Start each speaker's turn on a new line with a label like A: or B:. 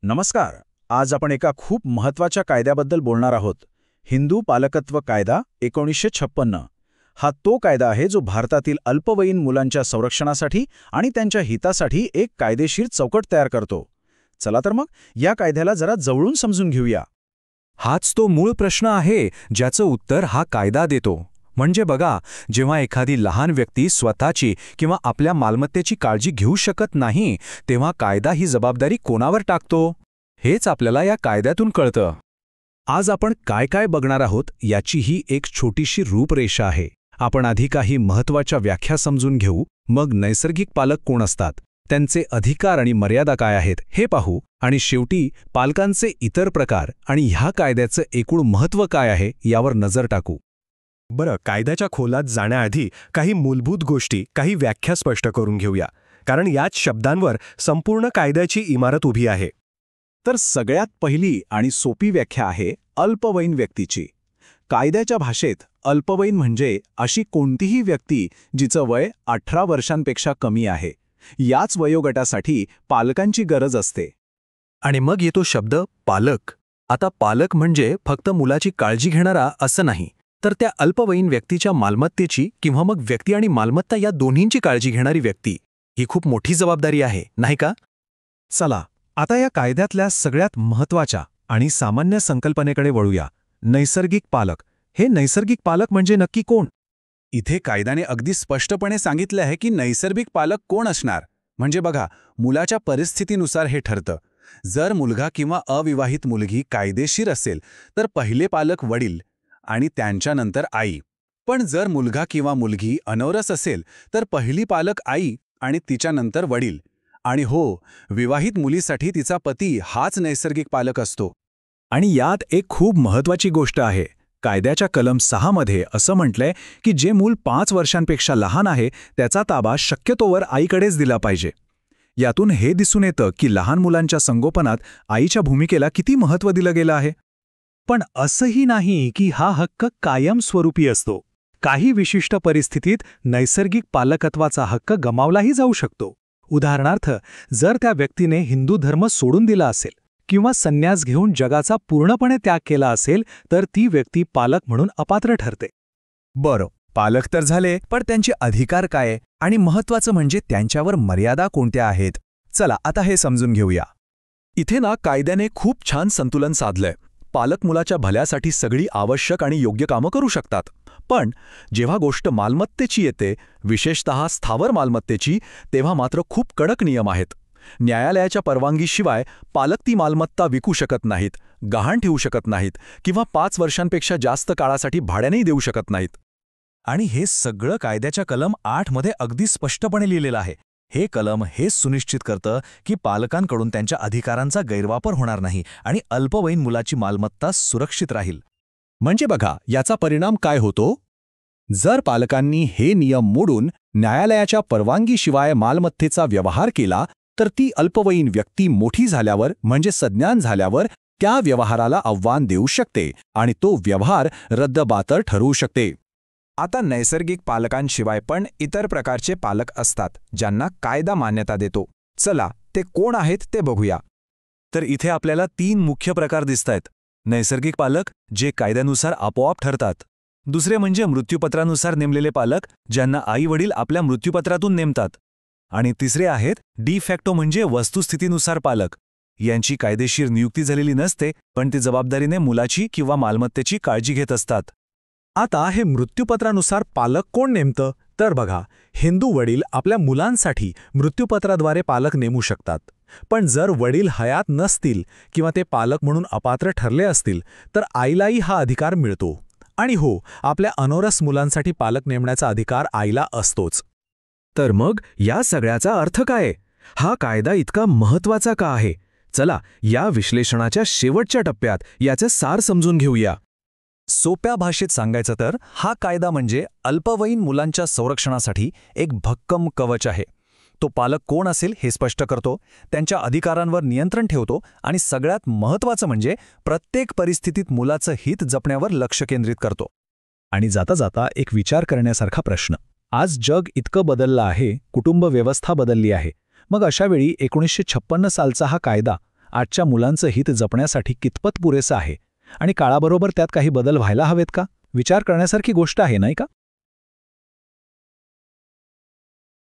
A: नमस्कार. आज आपण एका खूप महत्त्वाच्या कायद्याबद्दल बोलणार आहोत. हिंदू पालकत्व कायदा 1956. हा तो कायदा आहे जो भारतातील अल्पवयीन मुलांच्या संरक्षणासाठी आणि त्यांच्या हितासाठी एक कायदेशीर चौकट तयार करतो. चला तर मग या कायद्याला जरा जवळून समजून घेऊया.
B: हाच तो मूळ प्रश्न आहे ज्याचं उत्तर हा कायदा देतो. म्हणजे बघा, जेव्हा एखादी लहान व्यक्ती स्वतःची किंवा आपल्या मालमत्तेची काळजी घेऊ शकत नाही, तेव्हा कायदा ही जबाबदारी कोणावर टाकतो? हेच आपल्याला या कायद्यातून कळतं. आज आपण काय काय बघणार आहोत याची ही एक छोटीशी रूपरेषा आहे. आपण आधी काही महत्त्वाच्या व्याख्या समजून घेऊ, मग नैसर्गिक पालक कोण असतात, त्यांचे अधिकार आणि मर्यादा काय आहेत हे पाहू, आणि शेवटी पालकांचे इतर प्रकार आणि ह्या कायद्याचं एकूण महत्त्व काय आहे यावर नजर टाकू.
C: बरं, कायद्याच्या खोलात जाण्याआधी काही मूलभूत गोष्टी, काही व्याख्या स्पष्ट करून घेऊया, कारण याच शब्दांवर संपूर्ण कायद्याची इमारत उभी आहे.
A: तर सगळ्यात पहिली आणि सोपी व्याख्या आहे अल्पवयीन व्यक्तीची. कायद्याच्या भाषेत अल्पवयीन म्हणजे अशी कोणतीही व्यक्ती जिचं वय 18 वर्षांपेक्षा कमी आहे. याच वयोगटासाठी पालकांची गरज असते.
B: आणि मग येतो शब्द पालक. आता पालक म्हणजे फक्त मुलाची काळजी घेणारा असं नाही, तर त्या अल्पवयीन व्यक्तीच्या मालमत्तेची किंवा मग व्यक्ती आणि मालमत्ता या दोन्हींची काळजी घेणारी व्यक्ती. ही खूप मोठी जबाबदारी आहे, नाही का?
C: चला, आता या कायद्यातल्या सगळ्यात महत्त्वाच्या आणि सामान्य संकल्पनेकडे वळूया. नैसर्गिक पालक. हे नैसर्गिक पालक म्हणजे नक्की कोण?
A: इथे कायद्याने अगदी स्पष्टपणे सांगितलं आहे की नैसर्गिक पालक कोण असणार. म्हणजे बघा, मुलाच्या परिस्थितीनुसार हे ठरतं. जर मुलगा किंवा अविवाहित मुलगी कायदेशीर असेल तर पहिले पालक वडील आणि त्यांच्यानंतर आई. पण जर मुलगा किंवा मुलगी अनौरस असेल तर पहिली पालक आई आणि तिच्यानंतर वडील. आणि हो, विवाहित मुलीसाठी तिचा पती हाच नैसर्गिक पालक असतो.
B: आणि यात एक खूप महत्त्वाची गोष्ट आहे. कायद्याच्या कलम 6 मध्ये असं म्हटलंय की जे मूल 5 वर्षांपेक्षा लहान आहे त्याचा ताबा शक्यतोवर आईकडेच दिला पाहिजे. यातून हे दिसून येतं की लहान मुलांच्या संगोपनात आईच्या भूमिकेला किती महत्त्व दिलं गेलं आहे.
C: पण असंही नाही की हा हक्क कायमस्वरूपी असतो. काही विशिष्ट परिस्थितीत नैसर्गिक पालकत्वाचा हक्क गमावलाही जाऊ शकतो. उदाहरणार्थ, जर त्या व्यक्तीने हिंदू धर्म सोडून दिला असेल किंवा संन्यास घेऊन जगाचा पूर्णपणे त्याग केला असेल तर ती व्यक्ती पालक म्हणून अपात्र ठरते.
B: बरं, पालक तर झाले, पण त्यांचे अधिकार काय आणि महत्त्वाचं म्हणजे त्यांच्यावर मर्यादा कोणत्या आहेत? चला आता हे समजून घेऊया. इथे ना कायद्याने खूप छान संतुलन साधलंय. पालक मुलाच्या भल्यासाठी सगळी आवश्यक आणि योग्य कामं करू शकतात. पण जेव्हा गोष्ट मालमत्तेची येते, विशेषतः स्थावर मालमत्तेची, तेव्हा मात्र खूप कडक नियम आहेत. न्यायालयाच्या परवानगीशिवाय पालक ती मालमत्ता विकू शकत नाहीत, गहाण ठेवू शकत नाहीत किंवा 5 वर्षांपेक्षा जास्त काळासाठी भाड्यानेही देऊ शकत नाहीत. आणि हे सगळं कायद्याच्या कलम 8 मध्ये अगदी स्पष्टपणे लिहिलेलं आहे. हे कलम हेच सुनिश्चित करतं की पालकांकडून त्यांच्या अधिकारांचा गैरवापर होणार नाही आणि अल्पवयीन मुलाची मालमत्ता सुरक्षित राहील. म्हणजे बघा, याचा परिणाम काय होतो? जर पालकांनी हे नियम मोडून न्यायालयाच्या परवानगीशिवाय मालमत्तेचा व्यवहार केला तर ती अल्पवयीन व्यक्ती मोठी झाल्यावर म्हणजे सज्ञान झाल्यावर त्या व्यवहाराला आव्हान देऊ शकते आणि तो व्यवहार रद्दबातल ठरवू शकते. आता नैसर्गिक पालकांशिवाय पण इतर प्रकारचे पालक असतात ज्यांना कायदा मान्यता देतो. चला, ते कोण आहेत ते बघूया. तर इथे आपल्याला 3 मुख्य प्रकार दिसतायत. नैसर्गिक पालक जे कायद्यानुसार आपोआप ठरतात. दुसरे म्हणजे मृत्यूपत्रानुसार नेमलेले पालक ज्यांना आई वडील आपल्या मृत्यूपत्रातून नेमतात. आणि तिसरे आहेत डी फॅक्टो म्हणजे वस्तुस्थितीनुसार पालक. यांची कायदेशीर नियुक्ती झालेली नसते, पण ते जबाबदारीने मुलाची किंवा मालमत्तेची काळजी घेत असतात.
C: आता हे मृत्यूपत्रानुसार पालक कोण नेमतं? तर बघा, हिंदू वडील आपल्या मुलांसाठी मृत्यूपत्राद्वारे पालक नेमू शकतात. पण जर वडील हयात नसतील किंवा ते पालक म्हणून अपात्र ठरले असतील तर आईलाही हा अधिकार मिळतो. आणि हो, आपल्या अनौरस मुलांसाठी पालक नेमण्याचा अधिकार आईला असतोच.
B: तर मग या सगळ्याचा अर्थ काय? हा कायदा इतका महत्त्वाचा का आहे? चला, या विश्लेषणाच्या शेवटच्या टप्प्यात याचे सार समजून घेऊया. सोप्या भाषेत सांगायचं तर हा कायदा म्हणजे अल्पवयीन मुलांच्या संरक्षणासाठी एक भक्कम कवच आहे. तो पालक कोण असेल हे स्पष्ट करतो, त्यांच्या अधिकारांवर नियंत्रण ठेवतो आणि सगळ्यात महत्त्वाचं म्हणजे प्रत्येक परिस्थितीत मुलाचं हित जपण्यावर लक्ष केंद्रित करतो.
C: आणि जाता जाता एक विचार करण्यासारखा प्रश्न. आज जग इतकं बदललं आहे, कुटुंब व्यवस्था बदलली आहे. मग अशावेळी 1956 सालचा हा कायदा
B: आजच्या मुलांचं हित जपण्यासाठी कितपत पुरेसं आहे आणि काळाबरोबर त्यात काही बदल व्हायला हवेत का? विचार करण्यासारखी गोष्ट आहे, नाही का?